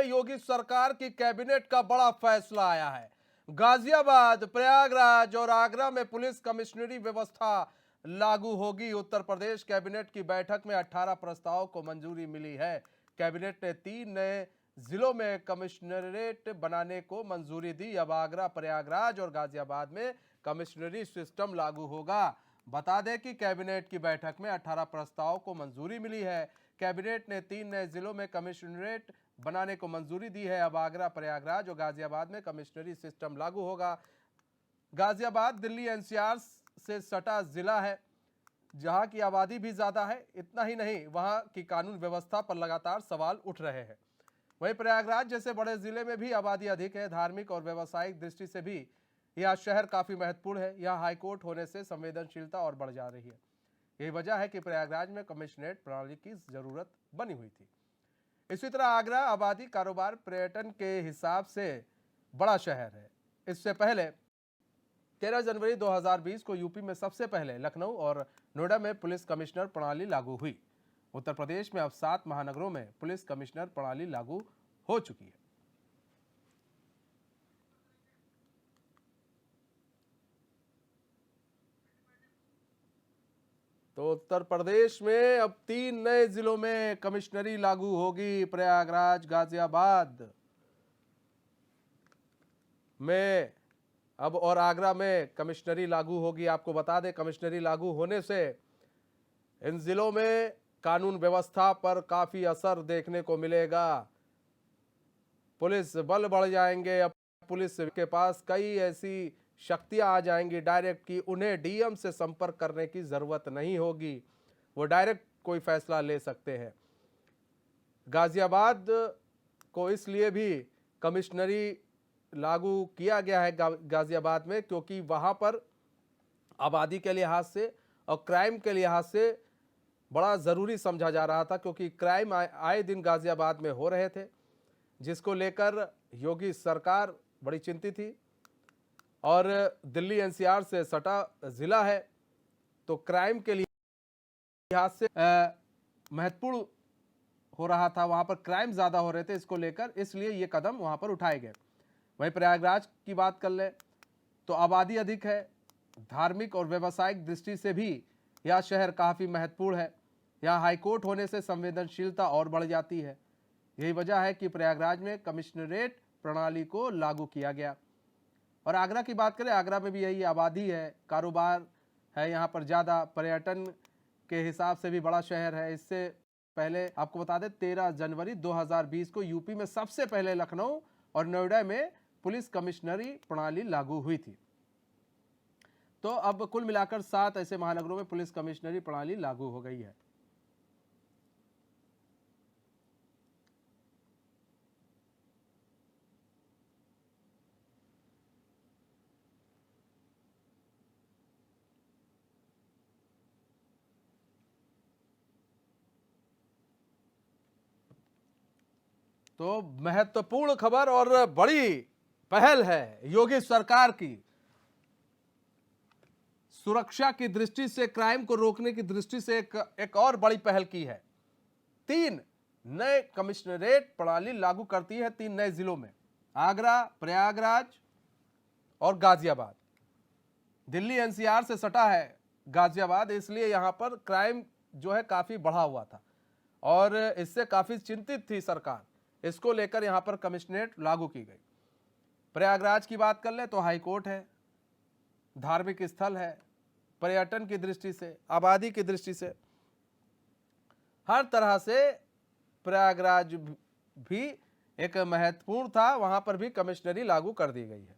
योगी सरकार की कैबिनेट का बड़ा फैसला आया है। गाजियाबाद, प्रयागराज और आगरा में पुलिस कमिश्नरी व्यवस्था लागू होगी। उत्तर प्रदेश कैबिनेट की बैठक में 18 प्रस्तावों को मंजूरी मिली है। कैबिनेट ने 3 नए जिलों में कमिश्नरेट बनाने को मंजूरी दी। अब आगरा, प्रयागराज और गाजियाबाद में कमिश्नरी सिस्टम लागू होगा। बता दें कि कैबिनेट की बैठक में 18 प्रस्तावों को मंजूरी मिली है। कैबिनेट ने 3 नए जिलों में कमिश्नरेट बनाने को मंजूरी दी है। अब आगरा, प्रयागराज और गाजियाबाद में कमिश्नरी सिस्टम लागू होगा। गाजियाबाद दिल्ली एनसीआर से सटा जिला है, जहां की आबादी भी ज्यादा है। इतना ही नहीं, वहां की कानून व्यवस्था पर लगातार सवाल उठ रहे हैं। वहीं प्रयागराज जैसे बड़े जिले में भी आबादी अधिक है। धार्मिक और व्यावसायिक दृष्टि से भी यह शहर काफी महत्वपूर्ण है। यह हाईकोर्ट होने से संवेदनशीलता और बढ़ जा रही है। यही वजह है कि प्रयागराज में कमिश्नरेट प्रणाली की जरूरत बनी हुई थी। इसी तरह आगरा आबादी, कारोबार, पर्यटन के हिसाब से बड़ा शहर है। इससे पहले 13 जनवरी 2020 को यूपी में सबसे पहले लखनऊ और नोएडा में पुलिस कमिश्नर प्रणाली लागू हुई। उत्तर प्रदेश में अब 7 महानगरों में पुलिस कमिश्नर प्रणाली लागू हो चुकी है। तो उत्तर प्रदेश में अब 3 नए जिलों में कमिश्नरी लागू होगी। प्रयागराज, गाजियाबाद में अब और आगरा में कमिश्नरी लागू होगी। आपको बता दें, कमिश्नरी लागू होने से इन जिलों में कानून व्यवस्था पर काफी असर देखने को मिलेगा। पुलिस बल बढ़ जाएंगे। अब पुलिस के पास कई ऐसी शक्तियां आ जाएंगी डायरेक्ट कि उन्हें डीएम से संपर्क करने की जरूरत नहीं होगी। वो डायरेक्ट कोई फैसला ले सकते हैं। गाजियाबाद को इसलिए भी कमिश्नरी लागू किया गया है गाजियाबाद में, क्योंकि वहां पर आबादी के लिहाज से और क्राइम के लिहाज से बड़ा ज़रूरी समझा जा रहा था, क्योंकि क्राइम आए दिन गाजियाबाद में हो रहे थे, जिसको लेकर योगी सरकार बड़ी चिंतित थी। और दिल्ली एनसीआर से सटा जिला है, तो क्राइम के लिहाज से महत्वपूर्ण हो रहा था। वहां पर क्राइम ज़्यादा हो रहे थे, इसको लेकर इसलिए ये कदम वहां पर उठाए गए। वहीं प्रयागराज की बात कर ले तो आबादी अधिक है। धार्मिक और व्यावसायिक दृष्टि से भी यह शहर काफ़ी महत्वपूर्ण है। यहाँ हाईकोर्ट होने से संवेदनशीलता और बढ़ जाती है। यही वजह है कि प्रयागराज में कमिश्नरेट प्रणाली को लागू किया गया। और आगरा की बात करें, आगरा में भी यही आबादी है, कारोबार है यहाँ पर ज़्यादा, पर्यटन के हिसाब से भी बड़ा शहर है। इससे पहले आपको बता दें, 13 जनवरी 2020 को यूपी में सबसे पहले लखनऊ और नोएडा में पुलिस कमिश्नरी प्रणाली लागू हुई थी। तो अब कुल मिलाकर 7 ऐसे महानगरों में पुलिस कमिश्नरी प्रणाली लागू हो गई है। तो महत्वपूर्ण खबर और बड़ी पहल है योगी सरकार की। सुरक्षा की दृष्टि से, क्राइम को रोकने की दृष्टि से एक और बड़ी पहल की है। 3 नए कमिश्नरेट प्रणाली लागू करती है 3 नए जिलों में, आगरा, प्रयागराज और गाजियाबाद। दिल्ली एनसीआर से सटा है गाजियाबाद, इसलिए यहां पर क्राइम जो है काफी बढ़ा हुआ था और इससे काफी चिंतित थी सरकार। इसको लेकर यहां पर कमिश्नरेट लागू की गई। प्रयागराज की बात कर ले तो हाईकोर्ट है, धार्मिक स्थल है, पर्यटन की दृष्टि से, आबादी की दृष्टि से, हर तरह से प्रयागराज भी एक महत्वपूर्ण था। वहां पर भी कमिश्नरी लागू कर दी गई है।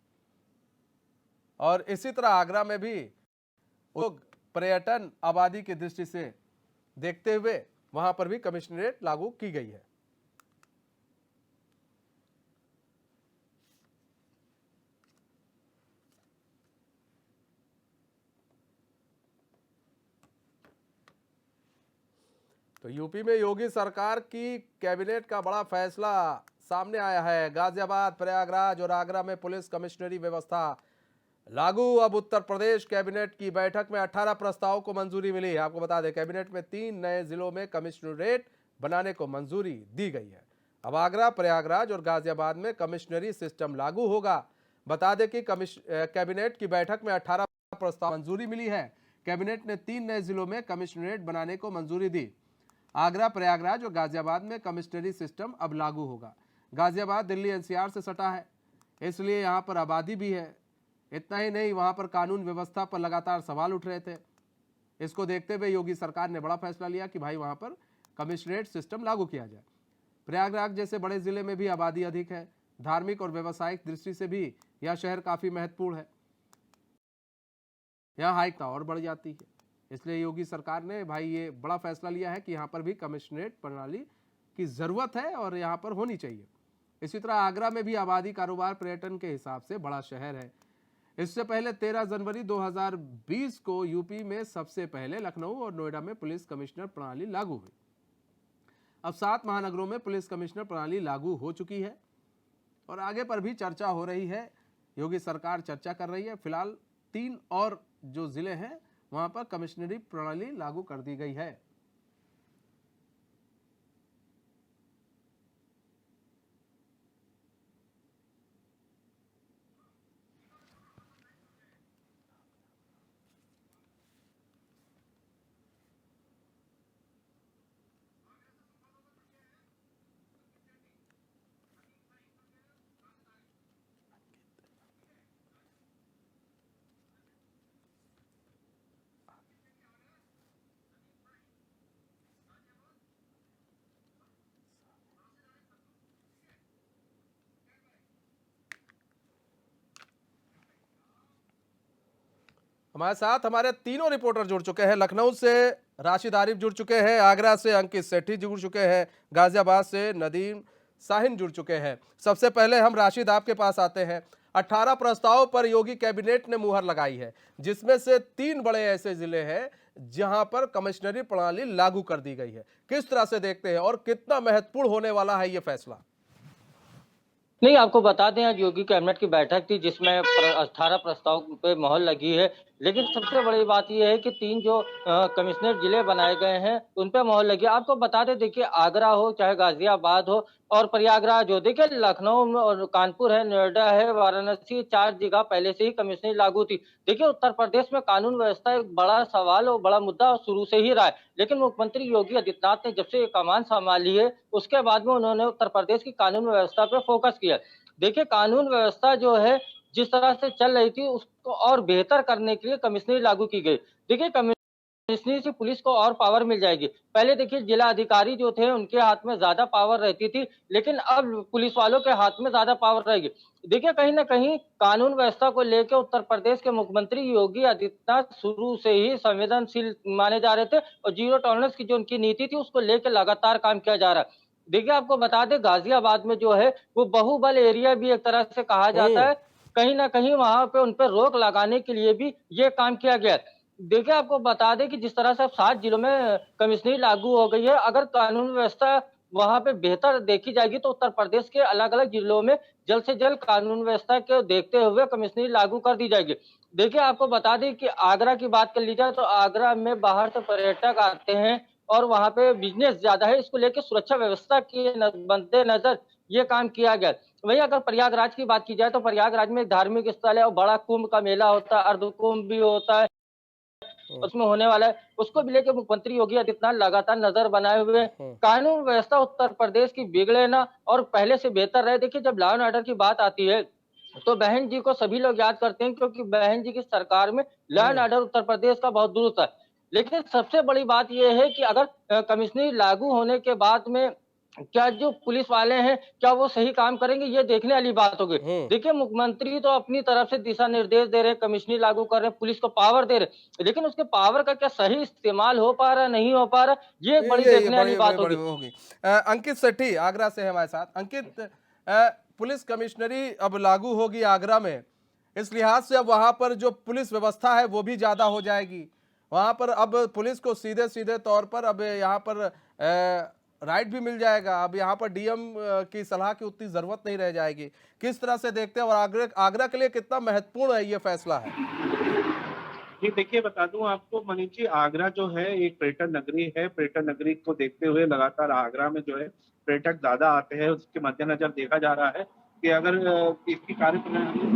और इसी तरह आगरा में भी लोग पर्यटन, आबादी की दृष्टि से देखते हुए वहां पर भी कमिश्नरेट लागू की गई है। तो यूपी में योगी सरकार की कैबिनेट का बड़ा फैसला सामने आया है। गाजियाबाद, प्रयागराज और आगरा में पुलिस कमिश्नरी व्यवस्था लागू। अब उत्तर प्रदेश कैबिनेट की बैठक में 18 प्रस्तावों को मंजूरी मिली है। आपको बता दें, कैबिनेट में 3 नए जिलों में कमिश्नरेट बनाने को मंजूरी दी गई है। अब आगरा, प्रयागराज और गाजियाबाद में कमिश्नरी सिस्टम लागू होगा। बता दें कि कैबिनेट की बैठक में 18 प्रस्ताव मंजूरी मिली है। कैबिनेट ने 3 नए जिलों में कमिश्नरेट बनाने को मंजूरी दी। आगरा, प्रयागराज और गाजियाबाद में कमिश्नरी सिस्टम अब लागू होगा। गाजियाबाद दिल्ली एनसीआर से सटा है, इसलिए यहाँ पर आबादी भी है। इतना ही नहीं, वहाँ पर कानून व्यवस्था पर लगातार सवाल उठ रहे थे। इसको देखते हुए योगी सरकार ने बड़ा फैसला लिया कि भाई वहाँ पर कमिश्नरेट सिस्टम लागू किया जाए। प्रयागराज जैसे बड़े जिले में भी आबादी अधिक है। धार्मिक और व्यावसायिक दृष्टि से भी यह शहर काफी महत्वपूर्ण है। यहाँ हाइक और बढ़ जाती है, इसलिए योगी सरकार ने भाई ये बड़ा फैसला लिया है कि यहाँ पर भी कमिश्नरेट प्रणाली की जरूरत है और यहाँ पर होनी चाहिए। इसी तरह आगरा में भी आबादी, कारोबार, पर्यटन के हिसाब से बड़ा शहर है। इससे पहले 13 जनवरी 2020 को यूपी में सबसे पहले लखनऊ और नोएडा में पुलिस कमिश्नर प्रणाली लागू हुई। अब 7 महानगरों में पुलिस कमिश्नर प्रणाली लागू हो चुकी है और आगे पर भी चर्चा हो रही है। योगी सरकार चर्चा कर रही है। फिलहाल 3 और जो जिले हैं वहां पर कमिश्नरी प्रणाली लागू कर दी गई है। हमारे साथ हमारे तीनों रिपोर्टर जुड़ चुके हैं। लखनऊ से राशिद आरिफ जुड़ चुके हैं, आगरा से अंकित सेठी जुड़ चुके हैं, गाजियाबाद से नदीम साहिन जुड़ चुके हैं। सबसे पहले हम राशिद आपके पास आते हैं। 18 प्रस्तावों पर योगी कैबिनेट ने मुहर लगाई है, जिसमें से 3 बड़े ऐसे जिले हैं जहां पर कमिश्नरी प्रणाली लागू कर दी गई है। किस तरह से देखते हैं और कितना महत्वपूर्ण होने वाला है यह फैसला? नहीं, आपको बता दें आज योगी कैबिनेट की बैठक थी जिसमें 18 प्रस्ताव पे मोहर लगी है। लेकिन सबसे बड़ी बात यह है कि 3 जो कमिश्नर जिले बनाए गए हैं उन पे मोहर लगी है। आपको बता दें, देखिए आगरा हो चाहे गाजियाबाद हो और प्रयागराज हो, देखिए लखनऊ में और कानपुर है, नोएडा है, वाराणसी, 4 जगह पहले से ही कमिश्नरी लागू थी। देखिए उत्तर प्रदेश में कानून व्यवस्था एक बड़ा सवाल और बड़ा मुद्दा शुरू से ही रहा है। लेकिन मुख्यमंत्री योगी आदित्यनाथ ने जब से ये कमान संभाली है उसके बाद में उन्होंने उत्तर प्रदेश की कानून व्यवस्था पे फोकस किया। देखिए कानून व्यवस्था जो है जिस तरह से चल रही थी उसको और बेहतर करने के लिए कमिश्नरी लागू की गई। देखिए कमिश्नरी से पुलिस को और पावर मिल जाएगी। पहले देखिए जिला अधिकारी जो थे उनके हाथ में ज्यादा पावर रहती थी, लेकिन अब पुलिस वालों के हाथ में ज्यादा पावर रहेगी। देखिए कहीं ना कहीं कानून व्यवस्था को लेकर उत्तर प्रदेश के मुख्यमंत्री योगी आदित्यनाथ शुरू से ही संवेदनशील माने जा रहे थे और जीरो टॉलरेंस की जो उनकी नीति थी उसको लेकर लगातार काम किया जा रहा है। देखिए आपको बता दें, गाजियाबाद में जो है वो बाहुबल एरिया भी एक तरह से कहा जाता है। कहीं ना कहीं वहां पे उन पर रोक लगाने के लिए भी ये काम किया गया है। देखिए आपको बता दें कि जिस तरह से अब 7 जिलों में कमिश्नरी लागू हो गई है, अगर कानून व्यवस्था वहां पे बेहतर देखी जाएगी तो उत्तर प्रदेश के अलग अलग जिलों में जल्द से जल्द कानून व्यवस्था को देखते हुए कमिश्नरी लागू कर दी जाएगी। देखिए आपको बता दें कि आगरा की बात कर ली जाए तो आगरा में बाहर से पर्यटक आते हैं और वहां पे बिजनेस ज्यादा है, इसको लेकर सुरक्षा व्यवस्था के मद्देनजर ये काम किया गया। वहीं अगर प्रयागराज की बात की जाए तो प्रयागराज में धार्मिक स्थल है और बड़ा कुंभ का मेला होता है, अर्ध कुंभ भी होता है, उसमें होने वाला है, उसको भी लेकर मुख्यमंत्री योगी आदित्यनाथ लगातार नजर बनाए हुए हैं। कानून व्यवस्था उत्तर प्रदेश की बिगड़े ना और पहले से बेहतर रहे। देखिए जब लॉ एंड ऑर्डर की बात आती है तो बहन जी को सभी लोग याद करते हैं, क्योंकि बहन जी की सरकार में law and order Uttar Pradesh का बहुत दुरुस्त है। लेकिन सबसे बड़ी बात यह है कि अगर कमिश्नरी लागू होने के बाद में क्या जो पुलिस वाले हैं क्या वो सही काम करेंगे, ये देखने वाली बात होगी। देखिए मुख्यमंत्री तो अपनी तरफ से दिशा निर्देश दे रहे हैं, कमिश्नरी लागू कर रहे हैं, पुलिस को पावर दे रहे हैं, लेकिन उसके पावर का क्या सही इस्तेमाल हो पा रहा नहीं हो पा रहा, ये एक बड़ी देखने वाली बात होगी। अंकित सेठी आगरा से है हमारे साथ। अंकित, पुलिस कमिश्नरी अब लागू होगी आगरा में, इस लिहाज से अब वहां पर जो पुलिस व्यवस्था है वो भी ज्यादा हो जाएगी। वहां पर अब पुलिस को सीधे सीधे तौर पर अब यहाँ पर राइट भी मिल जाएगा। अब यहाँ पर डीएम की सलाह की उतनी जरूरत नहीं रह जाएगी। किस तरह से देखते हैं और आगरा के लिए कितना महत्वपूर्ण है ये फैसला है? जी देखिए, बता दूं आपको मनीष जी, आगरा जो है एक पर्यटन नगरी है। पर्यटन नगरी को देखते हुए लगातार आगरा में जो है पर्यटक ज्यादा आते हैं, उसके मद्देनजर देखा जा रहा है कि अगर इसकी कार्यप्रणाली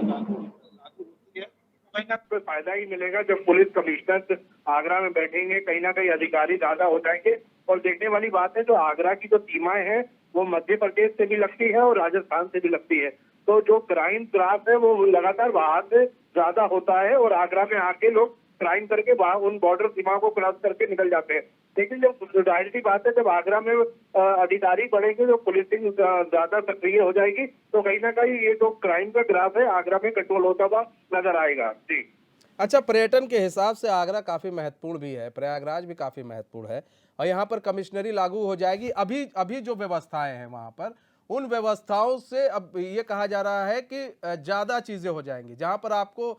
लागू होती है तो कहीं ना कोई फायदा ही मिलेगा। जब पुलिस कमिश्नर आगरा में बैठेंगे, कहीं ना कहीं अधिकारी ज्यादा हो जाएंगे। और देखने वाली बात है, जो आगरा की जो सीमाएं हैं वो मध्य प्रदेश से भी लगती है और राजस्थान से भी लगती है। तो जो क्राइम ग्राफ है वो लगातार वहां से ज्यादा होता है और आगरा में आके लोग क्राइम करके वहां उन बॉर्डर सीमाओं को क्रॉस करके निकल जाते हैं। लेकिन जब जाहिर सी बात है, जब आगरा में अधिकारी बढ़ेंगे, जो पुलिसिंग ज्यादा सक्रिय हो जाएगी, तो कहीं ना कहीं ये जो क्राइम का ग्राफ है आगरा में कंट्रोल होता हुआ नजर आएगा। जी अच्छा, पर्यटन के हिसाब से आगरा काफ़ी महत्वपूर्ण भी है, प्रयागराज भी काफ़ी महत्वपूर्ण है और यहाँ पर कमिश्नरी लागू हो जाएगी। अभी अभी जो व्यवस्थाएं हैं वहाँ पर, उन व्यवस्थाओं से अब ये कहा जा रहा है कि ज़्यादा चीज़ें हो जाएंगी। जहाँ पर आपको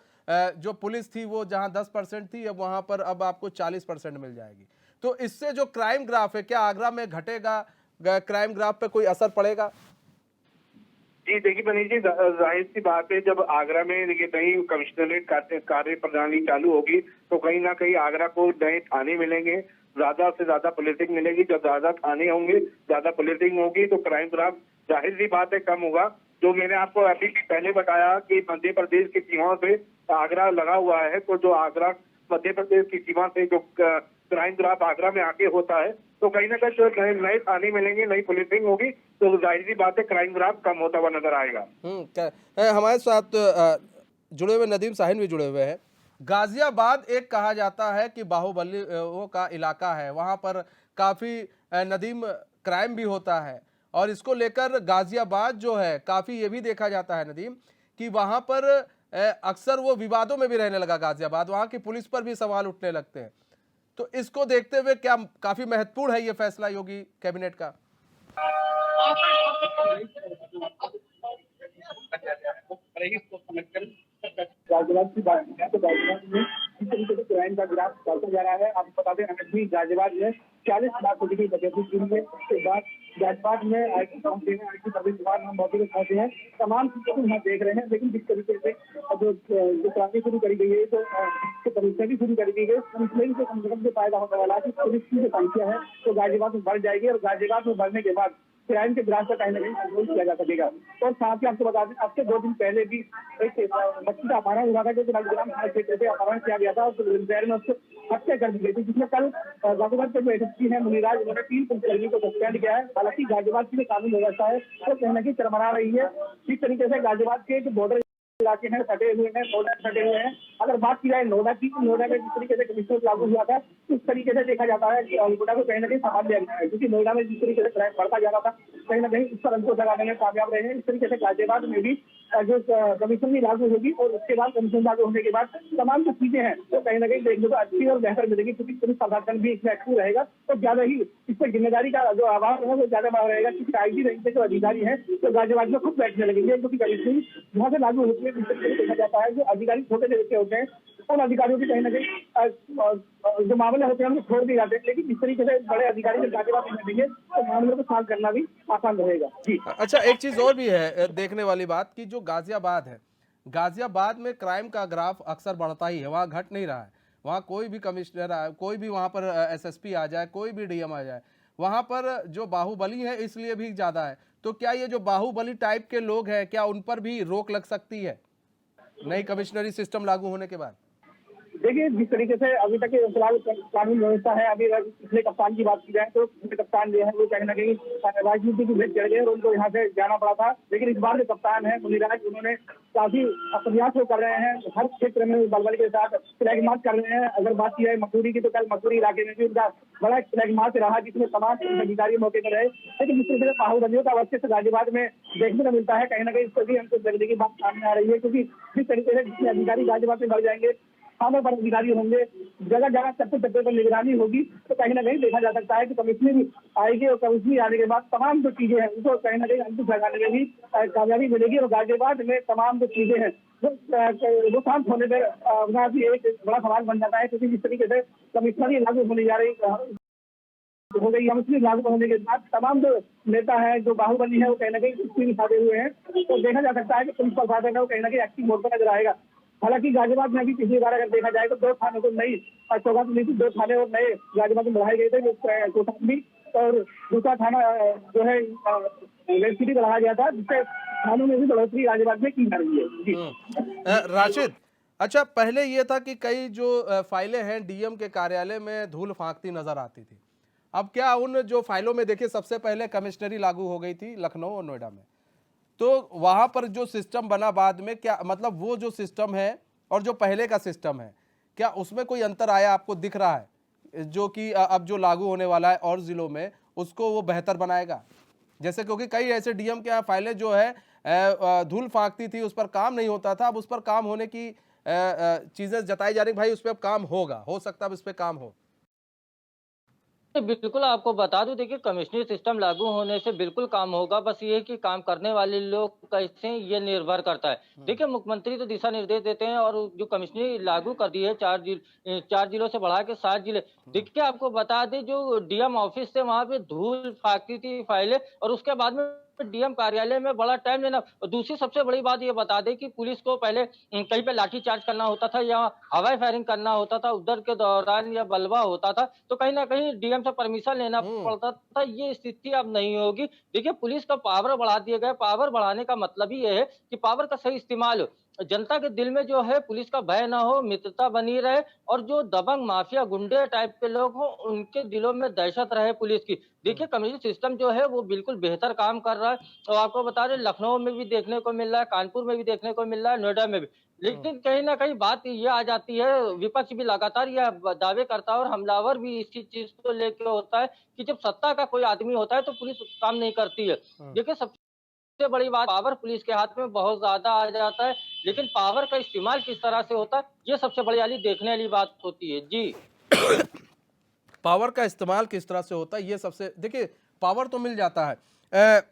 जो पुलिस थी वो जहाँ 10% थी, अब वहाँ पर अब आपको 40% मिल जाएगी। तो इससे जो क्राइम ग्राफ है, क्या आगरा में घटेगा? क्राइम ग्राफ पे कोई असर पड़ेगा? जी देखिए मनीष जी, जाहिर सी बात है, जब आगरा में ये नई कमिश्नरेट कार्य प्रणाली चालू होगी तो कहीं ना कहीं आगरा को नए थाने मिलेंगे, ज्यादा से ज्यादा पुलिसिंग मिलेगी। जब ज्यादा थाने होंगे, ज्यादा पुलिसिंग होगी तो क्राइम ग्राफ जाहिर सी बात है कम होगा। जो मैंने आपको अभी पहले बताया कि मध्य प्रदेश की सीमाओं से आगरा लगा हुआ है, तो जो आगरा मध्य प्रदेश की सीमा से जो क्राइम ग्राफ आगरा में आके होता है, तो कहीं ना कहीं जो नए थाने मिलेंगे, नई पुलिसिंग होगी, तो जाहिर सी बात है क्राइम ग्राफ कम होता हुआ नजर आएगा। हमारे साथ जुड़े हुए नदीम साहिन भी जुड़े हुए हैं। गाजियाबाद एक कहा जाता है कि बाहुबलियों का इलाका है, वहां पर काफी नदीम क्राइम भी होता है और इसको लेकर गाजियाबाद जो है काफी ये भी देखा जाता है नदीम कि वहां पर अक्सर वो विवादों में भी रहने लगा गाजियाबाद, वहां की पुलिस पर भी सवाल उठने लगते हैं। तो इसको देखते हुए क्या काफी महत्वपूर्ण है ये फैसला योगी कैबिनेट का? गाजियाबाद की बात करें तो गाजियाबाद में इस तरीके से क्राइम का ग्राफ बढ़ता जा रहा है। आपको बता दें, अभी गाजियाबाद में 40 लाख रुपए की बचत हुई है। उसके बाद गाजियाबाद में आईटी सर्विस विभाग हम मौके पर पहुंचे हैं, तमाम चीजों को यहाँ देख रहे हैं। लेकिन जिस तरीके से जो क्रांति शुरू करी गई है, तो परीक्षा भी शुरू करी गई है, उसमें भी कम से कम फायदा होने वाला है कि पुलिस की जो संख्या है तो गाजियाबाद में बढ़ जाएगी और गाजियाबाद में बढ़ने के बाद क्राइम के ग्राफ का कहीं ना कहीं कंट्रोल किया जा सकेगा। और साथ ही आपको बता दें, अब से 2 दिन पहले भी एक बच्ची का अपहरण हुआ था, जो नंदग्राम थाना क्षेत्र से अपहरण किया गया था और दोपहर में उसको हत्या कर दी गई थी, जिसमें कल गाजियाबाद के जो एसएसपी है मुनिराज, उन्होंने 3 पुलिसकर्मी को सस्पेंड किया है। हालांकि गाजियाबाद की जो कानून व्यवस्था है वो कहीं ना कहीं चरमरा रही है। इस तरीके से गाजियाबाद के जो बॉर्डर इलाके हैं सटे हुए हैं, बॉर्डर सटे हुए हैं। अगर बात की जाए नोएडा की, तो नोएडा में जिस तरीके से कमिश्नर लागू हुआ था, उस तरीके से देखा जाता है कि नोएडा को कहीं ना कहीं संभाल लिया गया है, क्योंकि नोएडा में जिस तरीके से क्राइम बढ़ता जा रहा था, कहीं ना कहीं उस पर अंकुश लगाने में कामयाब रहे हैं। इस तरीके से गाजियाबाद में भी जो कमीशन भी लागू होगी और उसके बाद कमीशन लागू होने के बाद तमाम जो चीजें हैं तो कहीं ना कहीं देखने को अच्छी और बेहतर मिलेगी, क्योंकि पुलिस प्रशासन भी इसमें एक्टिव रहेगा तो ज्यादा ही इस पर जिम्मेदारी का जो अभाव है वो ज्यादा बड़ा रहेगा। क्योंकि आईटी रैंक के जो अधिकारी हैं तो गाजियाबाद में खुद बैठने लगेंगे, क्योंकि कमीशन यहाँ से लागू होती है। देखा जाता है जो अधिकारी छोटे से बच्चे होते हैं उन अधिकारियों की कहीं ना कहीं जो मामले होते हैं उनको छोड़ दिए जाते हैं, लेकिन इस तरीके से बड़े अधिकारी जब गाजियाबाद में देंगे तो मामलों को सॉल्व करना भी आसान रहेगा। जी अच्छा, एक चीज और भी है देखने वाली बात कि जो गाजियाबाद है, गाजियाबाद में क्राइम का ग्राफ अक्सर बढ़ता ही है, वहाँ घट नहीं रहा है। वहाँ कोई भी कमिश्नर आए, कोई भी वहाँ पर एसएसपी आ जाए, कोई भी डीएम आ जाए, वहाँ पर जो बाहुबली है इसलिए भी ज्यादा है। तो क्या ये जो बाहुबली टाइप के लोग हैं, क्या उन पर भी रोक लग सकती है नई कमिश्नरी सिस्टम लागू होने के बाद? देखिए, जिस तरीके से अभी तक फिलहाल कानून व्यवस्था है, अभी पिछले कप्तान की बात की जाए तो पिछले कप्तान जो है वो कहीं ना कहीं राजनीति की भेंट चढ़ गए और उनको यहाँ से जाना पड़ा था। लेकिन इस बार जो कप्तान है मुनिराज, उन्होंने काफी प्रयास कर रहे हैं, हर क्षेत्र में बलबल के साथ फ्लैग मार्च कर रहे हैं। अगर बात की जाए मसूरी की, तो कल मसूरी इलाके में भी उनका बड़ा फ्लैग मार्च रहा, जिसमें तमाम अधिकारी मौके पर रहे। लेकिन जिस तरीके से बाहुबलियों का वर्चस्व गाजियाबाद में देखने को मिलता है, कहीं ना कहीं इस पर भी हमको लगने की बात सामने आ रही है, क्योंकि जिस तरीके से जितने अधिकारी गाजियाबाद में बढ़ जाएंगे, थानों पर अधिकारी होंगे, जगह जगह चप्पे चप्पे पर निगरानी होगी, तो कहीं ना कहीं देखा जा सकता है कि कमिश्नरी आएगी और कमिश्नरी आने के बाद तमाम जो चीजें हैं उनको कहीं ना कहीं अंकुश लगाने में भी कामयाबी मिलेगी। और गाजियाबाद में तमाम जो चीजें हैं वो शांत होने पर भी एक बड़ा सवाल बन जाता है, क्योंकि जिस तरीके से कमिश्नरी लागू होने जा रही हो गई, कमिश्नरी लागू होने के बाद तमाम जो नेता है, जो बाहुबली है, वो कहीं ना कहीं सुस्ती दिखाते हुए हैं। तो देखा जा सकता है कि पुलिस प्रशासन है वो कहीं ना कहीं एक्टिव मोड पर नजर आएगा। हालांकि गाजियाबाद में अभी पिछली बार अगर देखा जाए तो 2 थानों को नई सौगात मिली थी, 2 थाने और नए गाजियाबाद में बढ़ाए गए थे, जो भी और दूसरा थाना जो है सिटी बढ़ाया गया था, जिससे थानों में भी बढ़ोतरी गाजियाबाद में की जा रही है। जी राशिद, अच्छा पहले ये था कि कई जो फाइलें हैं डीएम के कार्यालय में धूल फांकती नजर आती थी। अब क्या उन जो फाइलों में देखिए सबसे पहले कमिश्नरी लागू हो गई थी लखनऊ और नोएडा में, तो वहां पर जो सिस्टम बना बाद में, क्या मतलब वो जो सिस्टम है और जो पहले का सिस्टम है, क्या उसमें कोई अंतर आया आपको दिख रहा है जो कि अब जो लागू होने वाला है और जिलों में उसको वो बेहतर बनाएगा? जैसे क्योंकि कई ऐसे डीएम के यहाँ फाइलें जो है धूल फांकती थी, उस पर काम नहीं होता था, अब उस पर काम होने की चीजें जताई जा रही, भाई उस पर अब काम होगा, हो सकता है अब इस पर काम हो। बिल्कुल, आपको बता दूं, देखिए कमिश्नरी सिस्टम लागू होने से बिल्कुल काम होगा, बस ये है कि काम करने वाले लोग कैसे हैं, ये निर्भर करता है। देखिए मुख्यमंत्री तो दिशा निर्देश देते हैं और जो कमिश्नरी लागू कर दी है 4 जिलों से बढ़ा के 7 जिले। देखिए आपको बता दें, जो डीएम ऑफिस से वहाँ पे धूल फाँकती थी फाइलें और उसके बाद में डीएम कार्यालय में बड़ा टाइम लेना। और दूसरी सबसे बड़ी बात ये बता दें कि पुलिस को पहले कहीं पे लाठीचार्ज करना होता था या हवाई फायरिंग करना होता था, उधर के दौरान या बलवा होता था, तो कहीं न कहीं डीएम से परमिशन लेना पड़ता था। ये स्थिति अब नहीं होगी। देखिए पुलिस का पावर बढ़ा दिया गया है। पावर बढ़ाने का मतलब ही ये है कि पावर का सही इस्तेमाल हो। जनता के दिल में जो है पुलिस का भय ना हो, मित्रता बनी रहे और जो दबंग माफिया गुंडे टाइप के लोग हों, उनके दिलों में दहशत रहे पुलिस की। देखिए कम्युनिटी सिस्टम जो है वो बिल्कुल बेहतर काम कर रहा है और आपको बता दें लखनऊ में भी देखने को मिल रहा है, कानपुर में भी देखने को मिल रहा है, नोएडा में भी। लेकिन कहीं न कहीं बात ये आ जाती है, विपक्ष भी लगातार यह दावे करता है और हमलावर भी इसी चीज़ को लेके होता है कि जब सत्ता का कोई आदमी होता है तो पुलिस काम नहीं करती है। देखिए सबसे बड़ी बात, पावर पुलिस के हाथ में बहुत ज़्यादा आ जाता है, लेकिन पावर का इस्तेमाल किस तरह से होता है, ये सबसे बड़ी वाली देखने वाली बात होती है। जी। पावर का इस्तेमाल किस तरह से होता है ये सबसे, देखिए पावर तो मिल जाता है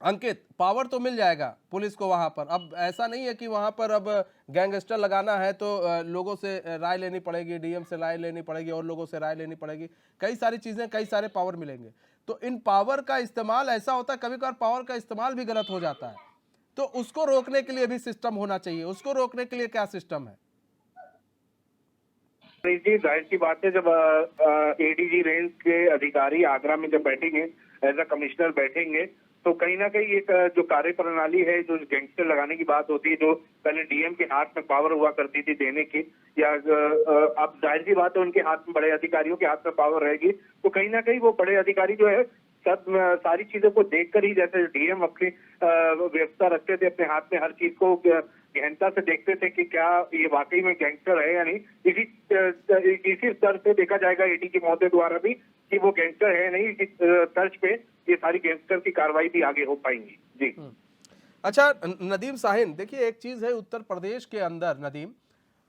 अंकित, पावर तो मिल जाएगा पुलिस को वहां पर। अब ऐसा नहीं है कि वहां पर अब गैंगस्टर लगाना है तो लोगों से राय लेनी पड़ेगी, डीएम से राय लेनी पड़ेगी और लोगों से राय लेनी पड़ेगी, कई सारी चीजें, कई सारे पावर मिलेंगे। तो इन पावर का इस्तेमाल ऐसा होता है, कभी कभार पावर का इस्तेमाल भी गलत हो जाता है, तो उसको रोकने के लिए भी सिस्टम होना चाहिए। उसको रोकने के लिए क्या सिस्टम है? जी जाहिर सी बात है, जब एडीजी रेंज के अधिकारी आगरा में जब बैठेंगे, एज अ कमिश्नर बैठेंगे, तो कहीं ना कहीं एक जो कार्य प्रणाली है, जो गैंगस्टर लगाने की बात होती है, जो पहले डीएम के हाथ में पावर हुआ करती थी देने की, या अब जाहिर सी बात है उनके हाथ में, बड़े अधिकारियों के हाथ में पावर रहेगी, तो कहीं ना कहीं वो बड़े अधिकारी जो है सब सारी चीजों को देखकर ही, जैसे डीएम अपनी व्यवस्था रखते थे अपने हाथ में, हर चीज को गहनता से देखते थे कि क्या ये वाकई में गैंगस्टर है या नहीं। इसी स्तर से देखा जाएगा एडीजी महोदय द्वारा भी कि वो गैंगस्टर है नहीं, इस तर्ज पे ये सारी गैंगस्टर की कार्रवाई भी आगे हो पाएंगी। जी अच्छा नदीम साहिन, देखिए एक चीज है उत्तर प्रदेश के अंदर नदीम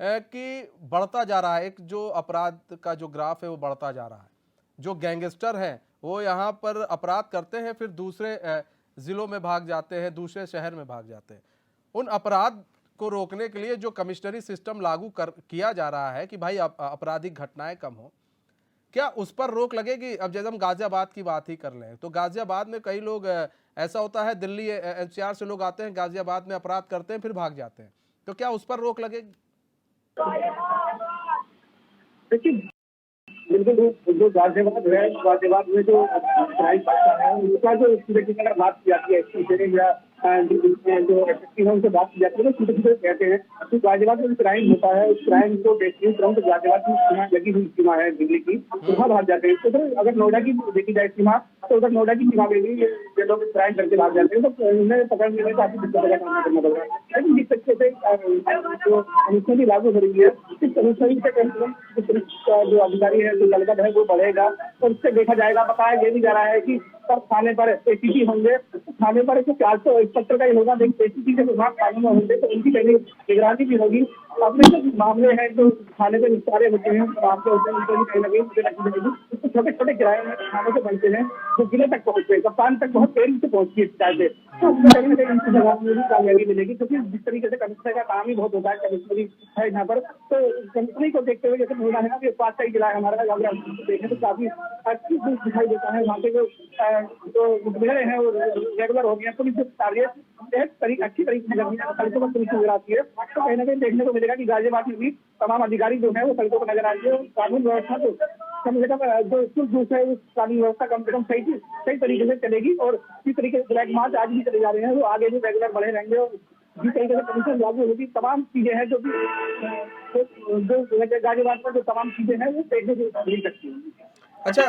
कि बढ़ता जा रहा है, एक जो अपराध का जो ग्राफ है वो बढ़ता जा रहा है। जो गैंगस्टर हैं वो यहाँ पर अपराध करते हैं, फिर दूसरे जिलों में भाग जाते हैं, दूसरे शहर में भाग जाते हैं। उन अपराध को रोकने के लिए जो कमिश्नरी सिस्टम लागू किया जा रहा है कि भाई आपराधिक घटनाएं कम हो, क्या उस पर रोक लगेगी? अब जैसे हम गाजियाबाद की बात ही कर लें तो गाजियाबाद में कई लोग ऐसा होता है, दिल्ली एनसीआर से लोग आते हैं, गाजियाबाद में अपराध करते हैं, फिर भाग जाते हैं, तो क्या उस पर रोक लगेगी? देखिए बिल्कुल, जो गाजियाबाद है, गाजियाबाद में जो क्राइम बढ़ता है उसका जो सीधे अगर बात की जाती है, या जो एसएसपी है उनसे बात की जाती है, तो सीधे कहते हैं कि गाजियाबाद में जो क्राइम होता है उस क्राइम को देखते हुए तुरंत गाजियाबाद की सीमा लगी हुई सीमा है दिल्ली की, वहाँ भाग जाते हैं। तो अगर नोएडा की देखी जाए सीमा, तो उधर नोएडा की सीमा में भी ये लोग क्राइम करके भाग जाते हैं, तो उन्हें पकड़ने में काफी दिक्कत का सामना करना पड़ रहा है। लेकिन जिस तरीके से जो कमिश्नरी लागू हो रही है, इस कमिश्नरी से जो अधिकारी है, जो दलगत है वो बढ़ेगा, और उससे देखा जाएगा, बताया ये भी जा रहा है कि सब थाने पर एसीपी होंगे, थाने पर 400 इंस्पेक्टर का ही होगा, लेकिन एसीपी के विभाग थाने में होंगे तो उनकी पहले निगरानी भी होगी। अपने जो मामले हैं जो थाने पे निस्तारे होते हैं, मामले होते हैं, उनको भी कहीं ना कहीं मुझे लगती है छोटे छोटे किराए में थाने से बनते हैं, जो जिले तक पहुंचते हैं, कप्तान तक बहुत देरी से पहुंचती है शिकायतें, तो उसमें कहीं ना कहीं उनकी जवाब में भी कामयाबी मिलेगी, क्योंकि जिस तरीके से कमिश्नर का काम ही बहुत होता है, कमिश्नरी है यहाँ पर, तो कमिश्नरी को देखते हुए जैसे नोएडा है ना, पास का ही जिला है हमारा, देखें तो काफी अच्छी दिखाई देता है। वहाँ के जो जो मुठभेड़ें हैं वो रेगुलर हो गई हैं। पुलिस टारगेट अच्छी तरीके से करनी है, सड़कों पर पुलिस नजर आती है। तो कहीं ना कहीं देखने को मिलेगा कि गाजियाबाद में भी तमाम अधिकारी जो है वो सड़कों पर नजर आ रही है। कानून व्यवस्था तो कम से कम जो कुछ दूसरा है उस कानून व्यवस्था कम से कम सही तरीके से चलेगी। और इस तरीके से ब्लैक मार्च आज भी चले जा रहे हैं, वो आगे भी रेगुलर बढ़े रहेंगे। और जिस तरीके से कमीशन लागू होगी, तमाम चीजें हैं जो गाजियाबाद में जो तमाम चीजें हैं वो देखने को मिल सकती है। अच्छा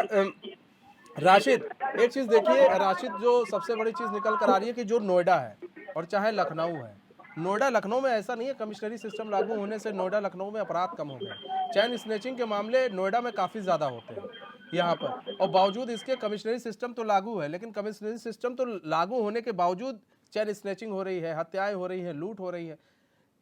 राशिद, एक चीज देखिए राशिद, जो सबसे बड़ी चीज निकल कर आ रही है कि जो नोएडा है और चाहे लखनऊ है, नोएडा लखनऊ में ऐसा नहीं है, कमिश्नरी सिस्टम लागू होने से नोएडा लखनऊ में अपराध कम हो गए। चैन स्नैचिंग के मामले नोएडा में काफी ज्यादा होते हैं यहाँ पर, और बावजूद इसके कमिश्नरी सिस्टम तो लागू है, लेकिन कमिश्नरी सिस्टम तो लागू होने के बावजूद चैन स्नैचिंग हो रही है, हत्याएं हो रही है, लूट हो रही है।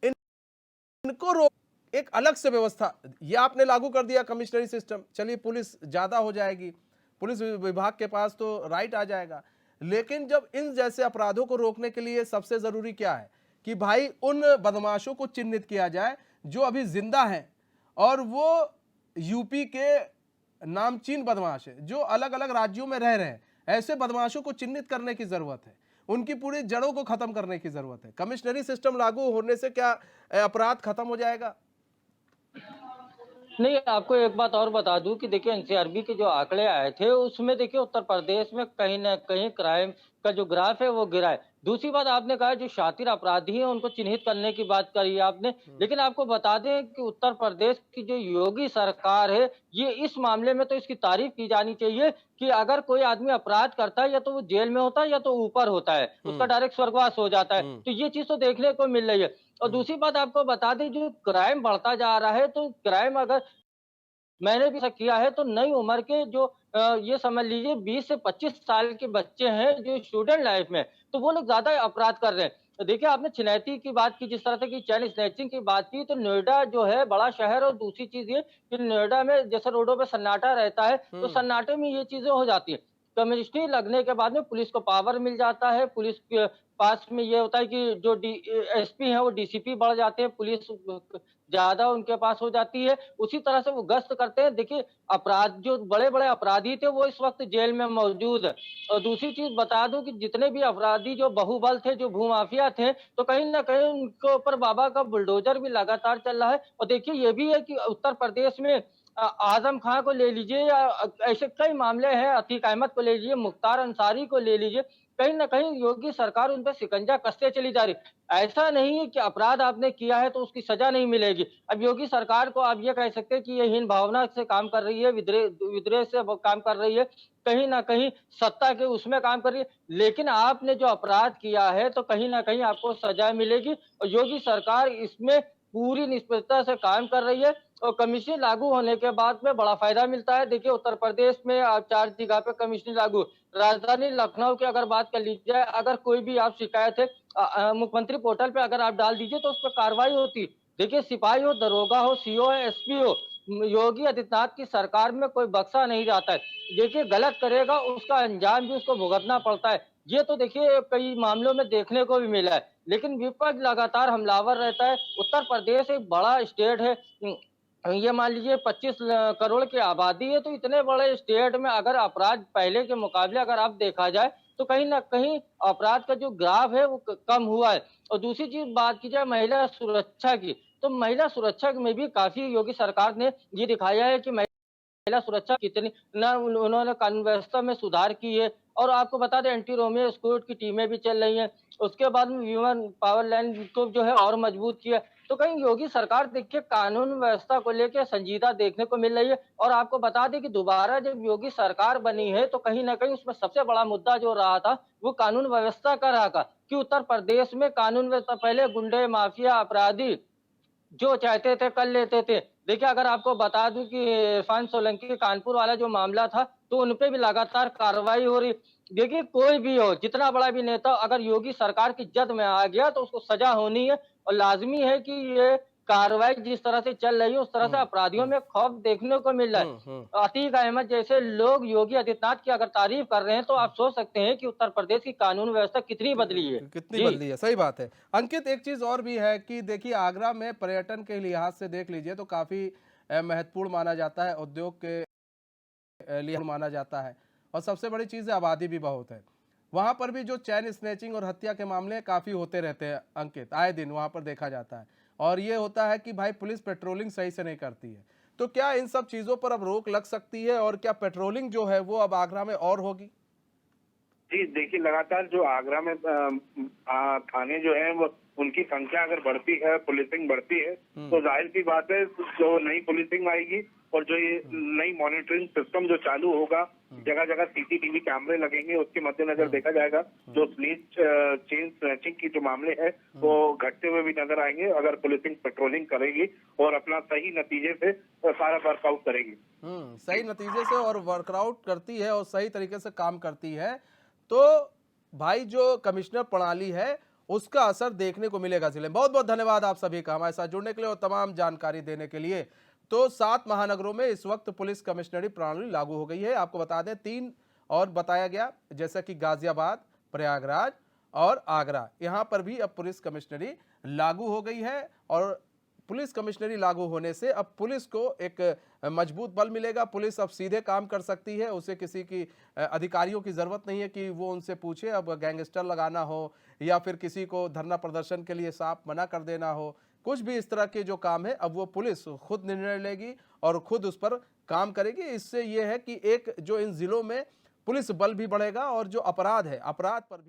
इनको रोक एक अलग से व्यवस्था, ये आपने लागू कर दिया कमिश्नरी सिस्टम, चलिए पुलिस ज्यादा हो जाएगी, पुलिस विभाग के पास तो राइट आ जाएगा। लेकिन जब इन जैसे अपराधों को रोकने के लिए सबसे जरूरी क्या है कि भाई उन बदमाशों को चिन्हित किया जाए जो अभी जिंदा हैं, और वो यूपी के नामचीन बदमाश है जो अलग अलग राज्यों में रह रहे हैं, ऐसे बदमाशों को चिन्हित करने की जरूरत है, उनकी पूरी जड़ों को खत्म करने की जरूरत है। कमिश्नरी सिस्टम लागू होने से क्या अपराध खत्म हो जाएगा? नहीं, आपको एक बात और बता दूं कि देखिए एनसीआरबी के जो आंकड़े आए थे उसमें देखिए उत्तर प्रदेश में कहीं ना कहीं क्राइम का जो ग्राफ है वो गिरा है। दूसरी बात आपने कहा जो शातिर अपराधी हैं उनको चिन्हित करने की बात करी है आपने, लेकिन आपको बता दें कि उत्तर प्रदेश की जो योगी सरकार है ये इस मामले में तो इसकी तारीफ की जानी चाहिए कि अगर कोई आदमी अपराध करता है या तो वो जेल में होता है या तो ऊपर होता है, उसका डायरेक्ट स्वर्गवास हो जाता है। तो ये चीज तो देखने को मिल रही है। और दूसरी बात आपको बता दें जो क्राइम बढ़ता जा रहा है, तो क्राइम अगर मैंने भी ऐसा किया है तो नई उम्र के जो ये समझ लीजिए 20 से 25 साल के बच्चे हैं जो स्टूडेंट लाइफ में, तो वो लोग ज्यादा अपराध कर रहे हैं। तो देखिए आपने छिनैती की बात की, जिस तरह से कि चैन स्नैचिंग की बात की, तो नोएडा जो है बड़ा शहर, और दूसरी चीज ये कि नोएडा में जैसे रोडों पे सन्नाटा रहता है तो सन्नाटे में ये चीजें हो जाती है। कम्युनिटी लगने के बाद में पुलिस को पावर मिल जाता है, पुलिस के पास में ये होता है कि जो एसपी है वो डीसीपी बढ़ जाते हैं, पुलिस ज्यादा उनके पास हो जाती है, उसी तरह से वो गश्त करते हैं। देखिए अपराध जो बड़े बड़े अपराधी थे वो इस वक्त जेल में मौजूद है। और दूसरी चीज बता दूं कि जितने भी अपराधी जो बाहुबल थे, जो भूमाफिया थे, तो कहीं ना कहीं उनके ऊपर बाबा का बुलडोजर भी लगातार चल रहा है। और देखिए ये भी है कि उत्तर प्रदेश में आजम खां को ले लीजिए या ऐसे कई मामले हैं, अतीक अहमद को ले लीजिए, मुख्तार अंसारी को ले लीजिए, कहीं ना कहीं योगी सरकार उन पर शिकंजा कसते चली जा रही। ऐसा नहीं है कि अपराध आपने किया है तो उसकी सजा नहीं मिलेगी। अब योगी सरकार को आप ये कह सकते हैं कि ये हीन भावना से काम कर रही है, विद्वेष से काम कर रही है, कहीं ना कहीं सत्ता के उसमें काम कर रही है, लेकिन आपने जो अपराध किया है तो कहीं ना कहीं आपको सजा मिलेगी। और योगी सरकार इसमें पूरी निष्पक्षता से काम कर रही है, और कमीशन लागू होने के बाद में बड़ा फायदा मिलता है। देखिए उत्तर प्रदेश में आप 4 जगह पे कमीशन लागू, राजधानी लखनऊ की अगर बात कर ली जाए, अगर कोई भी आप शिकायत है मुख्यमंत्री पोर्टल पे अगर आप डाल दीजिए तो उस पर कार्रवाई होती। देखिए सिपाही हो, दरोगा हो, सीओ हो, एसपी हो, योगी आदित्यनाथ की सरकार में कोई बख्शा नहीं जाता है। देखिए गलत करेगा उसका अंजाम भी उसको भुगतना पड़ता है। ये तो देखिए कई मामलों में देखने को भी मिला है, लेकिन विपक्ष लगातार हमलावर रहता है। उत्तर प्रदेश एक बड़ा स्टेट है, ये मान लीजिए 25 करोड़ की आबादी है, तो इतने बड़े स्टेट में अगर अपराध पहले के मुकाबले अगर आप देखा जाए तो कहीं ना कहीं अपराध का जो ग्राफ है वो कम हुआ है। और दूसरी चीज बात की जाए महिला सुरक्षा की, तो महिला सुरक्षा में भी काफी योगी सरकार ने ये दिखाया है कि महिला सुरक्षा कितनी ना उन्होंने कानून व्यवस्था में सुधार की है। और आपको बता दें एंटी रोमियो स्क्वाड की टीमें भी चल रही हैं, उसके बाद में ह्यूमन पावर लाइन को जो है और मजबूत किया। तो कहीं योगी सरकार देखिए कानून व्यवस्था को लेकर संजीदा देखने को मिल रही है। और आपको बता दें कि दोबारा जब योगी सरकार बनी है तो कहीं ना कहीं उसमें सबसे बड़ा मुद्दा जो रहा था वो कानून व्यवस्था का रहा था कि उत्तर प्रदेश में कानून व्यवस्था पहले गुंडे माफिया अपराधी जो चाहते थे कर लेते थे। देखिए अगर आपको बता दूं कि इरफान सोलंकी कानपुर वाला जो मामला था तो उनपे भी लगातार कार्रवाई हो रही। देखिए कोई भी हो, जितना बड़ा भी नेता अगर योगी सरकार की जद में आ गया तो उसको सजा होनी है। और लाजमी है कि ये कार्रवाई जिस तरह से चल रही है उस तरह से अपराधियों में खौफ देखने को मिल रहा है। अतीक अहमद जैसे लोग योगी आदित्यनाथ की अगर तारीफ कर रहे हैं तो आप सोच सकते हैं कि उत्तर प्रदेश की कानून व्यवस्था कितनी बदली है। कितनी बदली है, सही बात है। अंकित एक चीज और भी है कि देखिए आगरा में पर्यटन के लिहाज से देख लीजिए तो काफी महत्वपूर्ण माना जाता है, उद्योग के लिए माना जाता है, और सबसे बड़ी चीज़ है आबादी भी बहुत है। वहाँ पर भी जो चैन स्नैचिंग और हत्या के मामले काफ़ी होते रहते हैं अंकित, आए दिन वहाँ पर देखा जाता है। और ये होता है कि भाई पुलिस पेट्रोलिंग सही से नहीं करती है। तो क्या इन सब चीज़ों पर अब रोक लग सकती है और क्या पेट्रोलिंग जो है वो अब आगरा में और होगी? जी देखिए, लगातार जो आगरा में थाने जो है वो उनकी संख्या अगर बढ़ती है, पुलिसिंग बढ़ती है, तो जाहिर सी बात है जो नई पुलिसिंग आएगी और जो ये नई मॉनिटरिंग सिस्टम जो चालू होगा, जगह जगह सीसीटीवी कैमरे लगेंगे, उसके मद्देनजर देखा जाएगा जो चेन स्नैचिंग की जो मामले है वो घटते हुए भी नजर आएंगे अगर पुलिसिंग पेट्रोलिंग करेगी और अपना सही नतीजे से सारा वर्कआउट करेगी। सही नतीजे से और वर्कआउट करती है और सही तरीके से काम करती है तो भाई जो कमिश्नर प्रणाली है उसका असर देखने को मिलेगा जिले में। बहुत बहुत धन्यवाद आप सभी का हमारे साथ जुड़ने के लिए और तमाम जानकारी देने के लिए। तो 7 महानगरों में इस वक्त पुलिस कमिश्नरी प्रणाली लागू हो गई है। आपको बता दें 3 और बताया गया, जैसा कि गाजियाबाद, प्रयागराज और आगरा, यहाँ पर भी अब पुलिस कमिश्नरी लागू हो गई है। और पुलिस कमिश्नरी लागू होने से अब पुलिस को एक मजबूत बल मिलेगा। पुलिस अब सीधे काम कर सकती है, उसे किसी की अधिकारियों की ज़रूरत नहीं है कि वो उनसे पूछे अब गैंगस्टर लगाना हो या फिर किसी को धरना प्रदर्शन के लिए साफ मना कर देना हो। कुछ भी इस तरह के जो काम है अब वो पुलिस खुद निर्णय लेगी और खुद उस पर काम करेगी। इससे ये है कि एक जो इन जिलों में पुलिस बल भी बढ़ेगा और जो अपराध है, अपराध पर भी